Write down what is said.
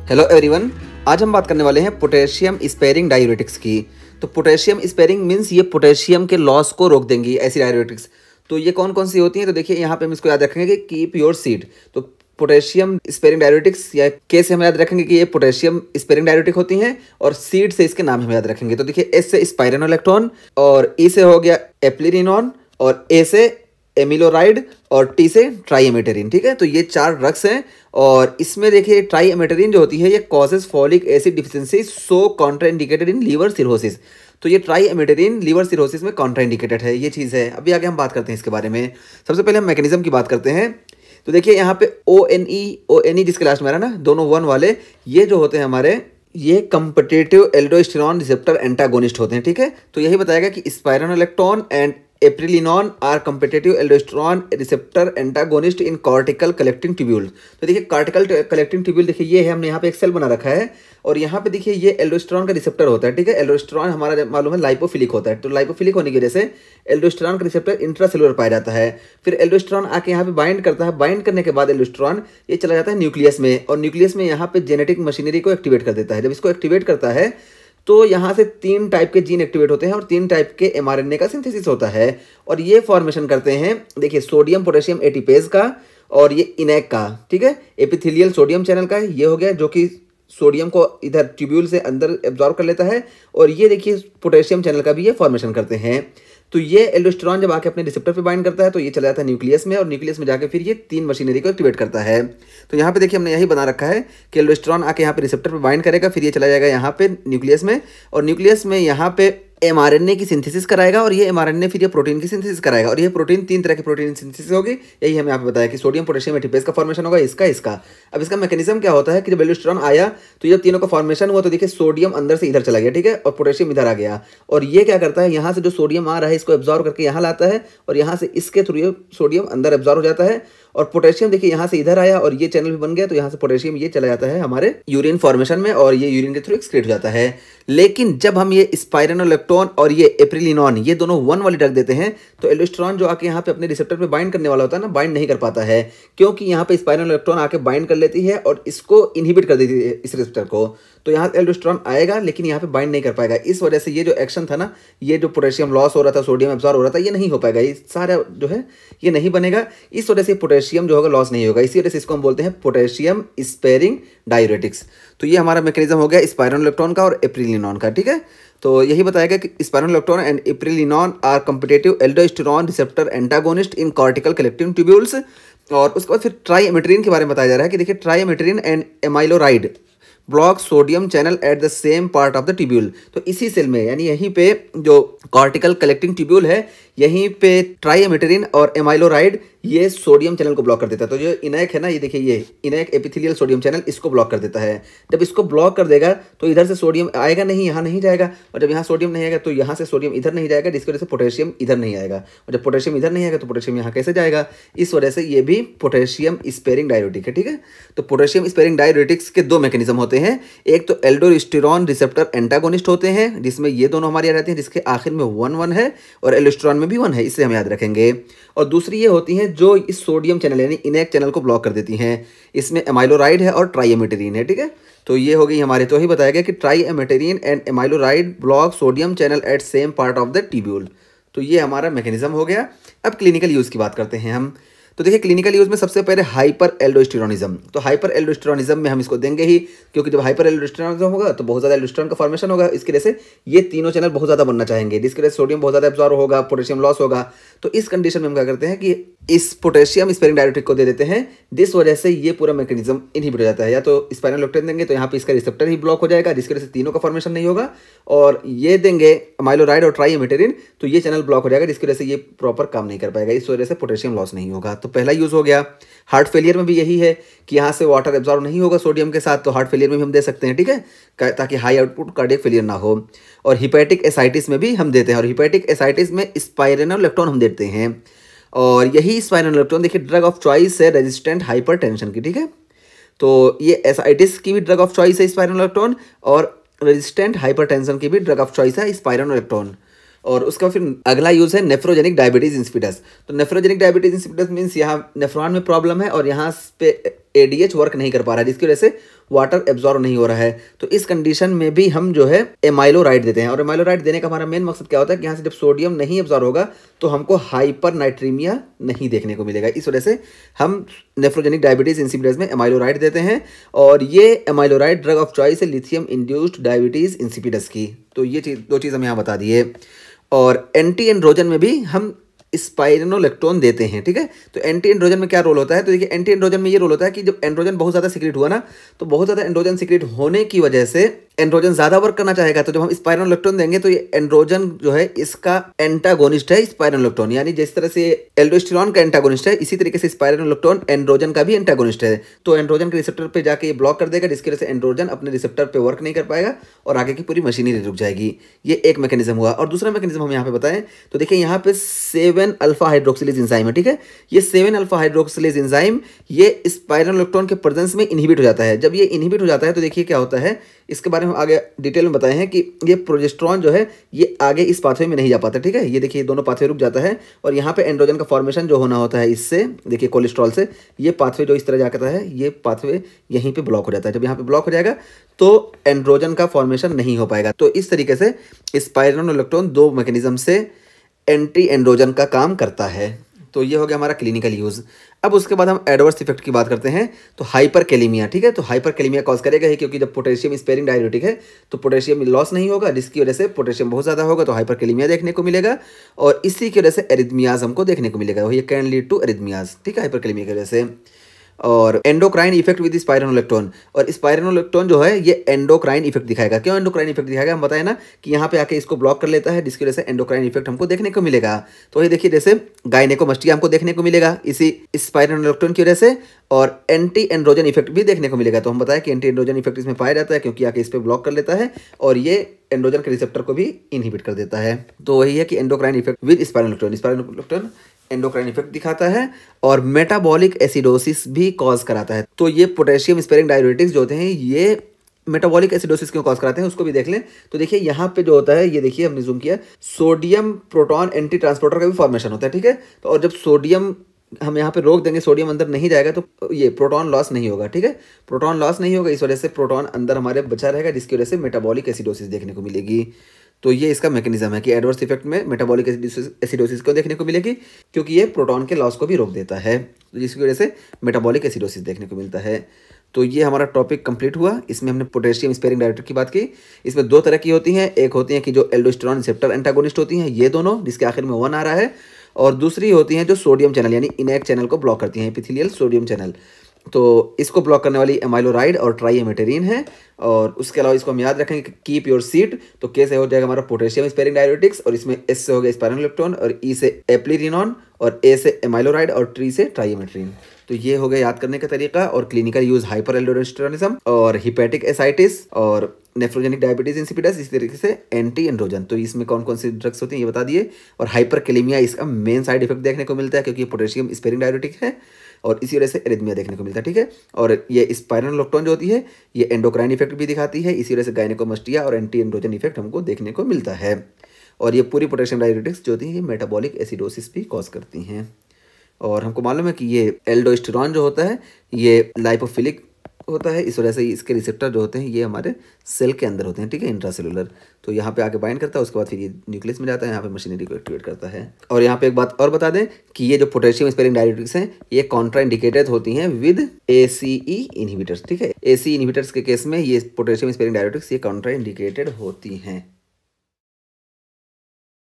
Hello everyone, आज हम बात करने वाले हैं पोटेशियम स्पेयरिंग डायूरेटिक्स की। तो पोटेशियम स्पेयरिंग मींस ये पोटेशियम के लॉस को रोक देंगी ऐसी डायूरेटिक्स। तो ये कौन कौन सी होती हैं? तो देखिए यहाँ पे हम इसको याद रखेंगे कि कीप योर सीड। तो पोटेशियम स्पेयरिंग डायूरेटिक्स या के से हम याद रखेंगे कि ये पोटेशियम स्पेयरिंग डायूरेटिक होती हैं, और सीड से इसके नाम हम याद रखेंगे। तो देखिए एस से स्पाइरेनोलेक्टोन, और ई से हो गया एप्लिरिनोन, और ए से एमिलोराइड, और टी से ट्राईएमेटेरिन। ठीक है, तो ये 4 ड्रग्स हैं। और इसमें देखिए ट्राईएमेटेरिन जो होती है ये causes folic acid deficiency so contraindicated in liver cirrhosis. तो ये ट्राईएमेटेरिन लीवर सिरोसिस में कॉन्ट्राइंडिकेटेड है, ये चीज़ है। अभी आगे हम बात करते हैं इसके बारे में। सबसे पहले हम मैकेनिज्म की बात करते हैं। तो देखिए यहाँ पे ओ एन ई जिसके लास्ट में आ रहा है ना, दोनों 1 वाले, ये जो होते हैं हमारे, ये कम्पिटिटिव एल्डोस्टेरॉन रिसेप्टर एंटागोनिस्ट होते हैं। ठीक है, तो यही बताएगा कि spironolactone and eplerenone are competitive aldosterone receptor antagonist in cortical collecting tubule. तो देखिए कार्टिकल कलेक्टिंग ट्यूब्यूल देखिए ये है, हमने यहाँ पे एक सेल बना रखा है, और यहाँ पे देखिए ये एल्डोस्टेरॉन का रिसेप्टर होता है। ठीक है, एल्डोस्टेरॉन हमारा मालूम है लाइपोफिलिक होता है, तो लाइपोफिलिक होने की वजह से एल्डोस्टेरॉन का रिसेप्टर इंट्रासेलुलर पाया जाता है। फिर एल्डोस्टेरॉन आके यहाँ पे बाइंड करता है, बाइंड करने के बाद एल्डोस्टेरॉन ये चला जाता है न्यूक्लियस में, और न्यूक्लियस में यहाँ पे जेनेटिक मशीनरी को एक्टिवेट कर देता है। जब इसको एक्टिवेट करता है तो यहाँ से 3 टाइप के जीन एक्टिवेट होते हैं, और 3 टाइप के एमआरएनए का सिंथेसिस होता है, और ये फॉर्मेशन करते हैं देखिए सोडियम पोटेशियम एटीपेज का, और ये इनैक का। ठीक है, एपिथेलियल सोडियम चैनल का ये हो गया, जो कि सोडियम को इधर ट्यूब्यूल से अंदर एब्जॉर्ब कर लेता है, और ये देखिए पोटेशियम चैनल का भी ये फॉर्मेशन करते हैं। तो ये एल्डोस्टेरॉन जब आके अपने रिसेप्टर पे बाइंड करता है तो ये चला जाता है न्यूक्लियस में, और न्यूक्लियस में जाके फिर ये 3 मशीनरी को एक्टिवेट करता है। तो यहाँ पे देखिए हमने यही बना रखा है कि एल्डोस्टेरॉन आके यहाँ पे रिसेप्टर पे बाइंड करेगा, फिर ये चला जाएगा यहाँ पे न्यूक्लियस में, और न्यूक्लियस में यहाँ पे एमआरएनए की सिंथेसिस कराएगा, और ये एमआरएनए फिर ये प्रोटीन की सिंथेसिस कराएगा, और ये प्रोटीन 3 तरह की प्रोटीन सिंथेसिस होगी। यही हमें यहाँ पे बताया कि सोडियम पोटेशियम एटीपेज का फॉर्मेशन होगा, इसका। अब इसका मैकेनिज्म क्या होता है कि जब एल्डोस्टेरॉन आया तो ये तीनों का फॉर्मेशन हुआ, तो देखिए सोडियम अंदर से इधर चला गया, ठीक है, और पोटेशियम इधर आ गया, और ये क्या करता है, यहाँ से जो सोडियम आ रहा है इसको एब्जॉर्व करके यहाँ लाता है, और यहाँ से इसके थ्रू ये सोडियम अंदर एब्जॉर्व हो जाता है, और पोटेशियम देखिए यहाँ से इधर आया, और ये चैनल भी बन गया, तो यहाँ से पोटेशियम ये चला जाता है हमारे यूरिन फॉर्मेशन में, और ये यूरिन के थ्रू एक्सक्रीट हो जाता है। लेकिन जब हम ये स्पाइरेनोलेक्टोन और ये एप्रिलिनॉन ये दोनों 1 वाली ड्रग देते हैं, तो एल्डोस्टेरॉन जो आके यहाँ पे अपने रिसेप्टर पे बाइंड करने वाला होता है ना, बाइंड नहीं कर पाता है, क्योंकि यहाँ पे स्पाइरेनोलेक्टोन आके बाइंड कर लेती है और इसको इनहिबिट कर देती है इस रिसेप्टर को। तो यहाँ एल्डोस्टेरॉन आएगा लेकिन यहाँ पे बाइंड नहीं कर पाएगा। इस वजह से ये जो एक्शन था ना, ये जो पोटेशियम लॉस हो रहा था, सोडियम एब्जॉर्ब हो रहा था, ये नहीं हो पाएगा, ये सारा जो है ये नहीं बनेगा। इस वजह से पोटेशियम जो होगा लॉस नहीं होगा, इसी वजह से इसको हम बोलते हैं पोटेशियम स्पेयरिंग डायूरेटिक्स। तो ये हमारा मैकेनिज्म हो गया स्पाइरोनोलेक्टोन का और एप्रिलिनॉन का। ठीक है, तो यही बताया गया कि spironolactone and eplerenone are competitive aldosterone receptor antagonist in cortical collecting tubules. और उसके बाद फिर ट्राईएमेटेरिन के बारे में बताया जा रहा है कि देखिए triamterene and amiloride block sodium channel at the same part of the tubule. तो इसी सेल में, यानी यहीं पे जो कॉर्टिकल कलेक्टिंग ट्यूब्यूल है, यहीं पे ट्राईएमेटेरिन और एमाइलोराइड ये सोडियम चैनल को ब्लॉक कर देता है। तो जो इनैक है ना, ये देखिए ये इनैक एपिथेलियल सोडियम चैनल इसको ब्लॉक कर देता है। जब इसको ब्लॉक कर देगा तो इधर से सोडियम आएगा नहीं, यहाँ नहीं जाएगा, और जब यहाँ सोडियम नहीं आएगा तो यहाँ से सोडियम इधर नहीं जाएगा, जिसकी वजह से पोटेशियम इधर नहीं आएगा, और जब पोटेशियम इधर नहीं आएगा तो पोटेशियम यहाँ कैसे जाएगा। इस वजह से ये भी पोटेशियम स्पेयरिंग डायूरेटिक है। ठीक है, तो पोटेशियम स्पेयरिंग डायूरेटिक्स के 2 मैकेनिज्म होते हैं। एक तो एल्डोस्टेरॉन रिसेप्टर एंटागोनिस्ट होते हैं, जिसमें ये दोनों हमारे याद रहते हैं, जिसके आखिर में 1 है, और एल्डोस्टेरॉन में भी 1 है, इससे हम याद रखेंगे। और दूसरी ये होती हैं जो इस सोडियम चैनल यानी इनैक चैनल को ब्लॉक कर देती हैं, इसमें एमाइलोराइड है और ट्राईएमेटेरिन है। ठीक है, तो ये हो गई हमारे, तो ही बताया गया कि triamterene and amiloride block sodium channel at same part of the tubule. तो ये हमारा मैकेनिज्म हो गया। अब क्लिनिकल यूज़ की बात करते हैं हम। तो देखिए क्लिनिकल यूज़ में सबसे पहले हाइपर एल्डोस्टेरोनिज्म। तो हाइपर एल्डोस्टेरोनिज्म में हम इसको देंगे ही, क्योंकि जब हाइपर एल्डोस्टेरोनिज्म होगा तो बहुत ज़्यादा एल्डोस्टेरोन का फॉर्मेशन होगा, इसकी वजह से ये तीनों चैनल बहुत ज़्यादा बनना चाहेंगे, जिसकी वजह से सोडियम बहुत ज़्यादा एब्जॉर्ब होगा, पोटेशियम लॉस होगा। तो इस कंडीशन में हम क्या करते हैं कि इस पोटेशियम स्पेयरिंग डायूरेटिक को दे देते हैं, जिस वजह से ये पूरा मैकेनिज्म इनहिबिट हो जाता है। या तो स्पाइरोनोलेक्टोन देंगे तो यहाँ पे इसका रिसेप्टर ही ब्लॉक हो जाएगा, जिसकी वजह से तीनों का फॉर्मेशन नहीं होगा, और ये देंगे एमाइलोराइड और ट्राईएमेटेरिन तो ये चैनल ब्लॉक हो जाएगा, जिसकी वजह से ये प्रॉपर काम नहीं कर पाएगा, इस वजह से पोटेशियम लॉस नहीं होगा। तो पहला यूज़ हो गया। हार्ट फेलियर में भी यही है कि यहाँ से वाटर एब्जॉर्ब नहीं होगा सोडियम के साथ, तो हार्ट फेलियर में भी हम दे सकते हैं। ठीक है, ताकि हाई आउटपुट कार्डियक फेलियर ना हो। और हिपैटिक एसाइटिस में भी हम देते हैं, और हिपैटिक एसाइटिस में स्पाइरेनोलेक्टोन हम देते हैं। और यही स्पाइरेनोलेक्टोन देखिए ड्रग ऑफ चॉइस है रेजिस्टेंट हाइपरटेंशन की। ठीक है, तो ये एसाइटिस की भी ड्रग ऑफ चॉइस है स्पाइरेनोलेक्टोन, और रेजिस्टेंट हाइपरटेंशन की भी ड्रग ऑफ चॉइस है स्पाइरेनोलेक्टोन। और उसका फिर अगला यूज़ है नेफ्रोजेनिक डायबिटीज़ इंसिपिडस। तो नेफ्रोजेनिक डायबिटीज़ इंसिपिडस मीन्स यहाँ नेफ्रॉन में प्रॉब्लम है, और यहाँ पे ADH वर्क नहीं कर पा रहा है, जिसकी वजह से वाटर एब्जॉर्ब नहीं हो रहा है। तो इस कंडीशन में भी हम जो है एमाइलोराइड देते हैं। और एमाइलोराइड देने का हमारा मेन मकसद क्या होता है कि यहाँ से जब सोडियम नहीं एब्जॉर्ब होगा तो हमको हाइपर नाइट्रीमिया नहीं देखने को मिलेगा। इस वजह से हम नेफ्रोजेनिक डायबिटीज इंसिपिडस में एमाइलोराइड देते हैं। और ये एमाइलोराइड ड्रग ऑफ चॉइस है लिथियम इंड्यूस्ड डायबिटीज इंसिपिडस की। तो ये दो चीज़ हम यहाँ बता दिए। और एंटी एंड्रोजन में भी हम स्पाइरोलेक्टोन देते हैं, ठीक है। तो एंटी एंड्रोजन में क्या रोल होता है, तो देखिए एंटी एंड्रोजन में ये रोल होता है कि जब एंड्रोजन बहुत ज़्यादा सीक्रेट हुआ ना, तो बहुत ज़्यादा एंड्रोजन सीक्रेट होने की वजह से एंड्रोजन ज़्यादा वर्क करना चाहेगा। तो जब हम स्पाइरोलेक्टोन देंगे तो ये एंड्रोजन जो है इसका एंटागोनिस्ट है स्पाइरोलेक्टोन, यानी जिस तरह से एल्डोस्टेरॉन का एंटागोनिस्ट है, इसी तरीके से स्पाइरोलेक्टोन एंड्रोजन का भी एंटागोनिस्ट है। तो एंड्रोजन के रिसेप्टर पे जाके ये ब्लॉक कर देगा, जिसकी वजह से एंड्रोजन अपने रिसेप्टर पे वर्क नहीं कर पाएगा और आगे की पूरी मशीनरी रुक जाएगी। ये एक मैकेनिज्म हुआ। और दूसरा मैकेनिज्म हम यहाँ पे बताएं तो देखिए यहाँ पे 7 अल्फा हाइड्रोक्सिलेज एंजाइम है, ठीक है। ये 7 अल्फा हाइड्रोक्सिलेज एंजाइम ये स्पाइरोलेक्टोन के प्रेजेंस में इनहिबिट हो जाता है। जब ये इनहिबिट हो जाता है तो देखिए क्या होता है, इसके बारे में आगे डिटेल में बताए हैं कि ये प्रोजेस्टेरॉन जो है ये आगे इस पाथवे में नहीं जा पाता, ठीक है। ये देखिए दोनों पाथवे रुक जाता है और यहाँ पे एंड्रोजन का फॉर्मेशन जो होना होता है इससे, देखिए कोलेस्ट्रॉल से, ये पाथवे जो इस तरह जाता है ये पाथवे यहीं पे ब्लॉक हो जाता है। जब यहाँ पे ब्लॉक हो जाएगा तो एंड्रोजन का फॉर्मेशन नहीं हो पाएगा। तो इस तरीके से स्पाइरोलेक्टोन 2 मैकेनिज्म से एंटी एंड्रोजन का काम करता है। तो ये हो गया हमारा क्लिनिकल यूज़। अब उसके बाद हम एडवर्स इफेक्ट की बात करते हैं। तो हाइपरकैलेमिया, ठीक है। तो हाइपरकैलेमिया कॉज करेगा ही, क्योंकि जब पोटेशियम स्पेयरिंग डाययूरेटिक है तो पोटेशियम लॉस नहीं होगा, जिसकी वजह से पोटेशियम बहुत ज़्यादा होगा तो हाइपरकैलेमिया देखने को मिलेगा। और इसी की वजह से एरिथमियाज हमको देखने को मिलेगा। ये कैन लीड टू एरिथमियाज, ठीक है, हाइपरकैलेमिया की वजह से। और एंडोक्राइन इफेक्ट विद स्पाइरोलेक्टोन, और स्पाइरोलेक्टोन जो है ये एंडोक्राइन इफेक्ट दिखाएगा। क्यों एंडोक्राइन इफेक्ट दिखाएगा, हम बताएं ना कि यहाँ पे आके इसको ब्लॉक कर लेता है, जिसकी वजह से एंडोक्राइन इफेक्ट हमको देखने को मिलेगा। तो ये देखिए जैसे गायनेकोमस्टिया हमको देखने को मिलेगा इसी स्पाइरोलेक्टोन की वजह से, और एंटी एंड्रोजन इफेक्ट भी देखने को मिलेगा। तो हम बताएं कि एंटी एंड्रोजन इफेक्ट इसमें पाया जाता है क्योंकि आके इस पर ब्लॉक कर लेता है और ये एंड्रोजन के रिसेप्टर को भी इनहिबिट कर देता है। तो वही है कि endocrine effect with स्पाइरोलेक्टोन, स्पाइरोलेक्टोन endocrine effect दिखाता है और मेटाबॉलिक एसिडोसिस भी कॉज कराता है। तो ये पोटेशियम स्पेयरिंग डाययूरेटिक्स जो होते हैं ये मेटाबॉलिक एसिडोसिस क्यों कॉज कराते हैं उसको भी देख लें। तो देखिए यहाँ पे जो होता है, ये देखिए हमने जूम किया, सोडियम प्रोटॉन एंटी ट्रांसपोर्टर का भी फॉर्मेशन होता है, ठीक है। तो और जब सोडियम हम यहाँ पे रोक देंगे, सोडियम अंदर नहीं जाएगा तो ये प्रोटॉन लॉस नहीं होगा, ठीक है। प्रोटॉन लॉस नहीं होगा, इस वजह से प्रोटॉन अंदर हमारे बचा रहेगा, जिसकी वजह से मेटाबॉलिक एसिडोसिस देखने को मिलेगी। तो ये इसका मैकेनिज्म है कि एडवर्स इफेक्ट में मेटाबॉलिक एसिडोसिस को देखने को मिलेगी, क्योंकि ये प्रोटॉन के लॉस को भी रोक देता है, जिसकी वजह से मेटाबॉलिक एसिडोसिस देखने को मिलता है। तो ये हमारा टॉपिक कंप्लीट हुआ। इसमें हमने पोटेशियम स्पेयरिंग डायरेक्टर की बात की। इसमें 2 तरह की होती हैं, एक होती हैं कि जो एल्डोस्टेरॉन रिसेप्टर एंटागोनिस्ट होती हैं, ये दोनों जिसके आखिर में 1 आ रहा है, और दूसरी होती हैं जो सोडियम चैनल यानी इनएक्ट चैनल को ब्लॉक करती हैं, एपिथेलियल सोडियम चैनल। तो इसको ब्लॉक करने वाली एमाइलोराइड और ट्राईएमेटेरिन है। और उसके अलावा इसको हम याद रखेंगे कि कीप योर सीट, तो के से हो जाएगा हमारा पोटेशियम स्पेयरिंग डाययूरेटिक्स, और इसमें एस से हो गया स्पाइरोलेक्टोन, और ई से एप्लीरिनॉन, और ए से एमाइलोराइड, और ट्री से ट्राईएमेटेरिन। तो ये हो गया याद करने का तरीका। और क्लिनिकल यूज हाइपर एल्डोस्टेरोनिज्म और हिपैटिक एसाइटिस और नेफ्रोजेनिक डायबिटीज इंसिपिडस, इस तरीके से एंटी एंड्रोजन। तो इसमें कौन कौन सी ड्रग्स होती हैं ये बता दिए। और हाइपरकैलेमिया इसका मेन साइड इफेक्ट देखने को मिलता है, क्योंकि पोटेशियम स्पेयरिंग डाययूरेटिक है और इसी वजह से एरिथमिया देखने को मिलता है, ठीक है। और ये स्पाइरोलेक्टोन जो होती है ये एंडोक्राइन इफेक्ट भी दिखाती है, इसी वजह से गायनेकोमस्टिया और एंटी एंड्रोजन इफेक्ट हमको देखने को मिलता है। और ये पूरी पोटेशियम डाययूरेटिक्स जो होती है ये मेटाबॉलिक एसिडोसिस भी कॉज करती हैं। और हमको मालूम है कि ये एल्डोस्टेरॉन जो होता है ये लाइपोफिलिक होता है, इस वजह से इसके रिसेप्टर जो होते हैं ये हमारे सेल के अंदर होते हैं, ठीक है, इंट्रासेलुलर। तो यहाँ पे आके बाइंड करता है, उसके बाद फिर ये न्यूक्लियस में जाता है, यहाँ पे मशीनरी को एक्टिवेट करता है। और यहाँ पे एक बात और बता दें कि ये जो पोटेशियम स्पेयरिंग डाययूरेटिक्स हैं ये कॉन्ट्राइंडिकेटेड होती हैं विद ACE इनहिबिटर्स, ठीक है। ACE इनहिबिटर्स के केस में ये पोटेशियम स्पेयरिंग डाययूरेटिक्स ये कॉन्ट्राइंडिकेटेड होती हैं।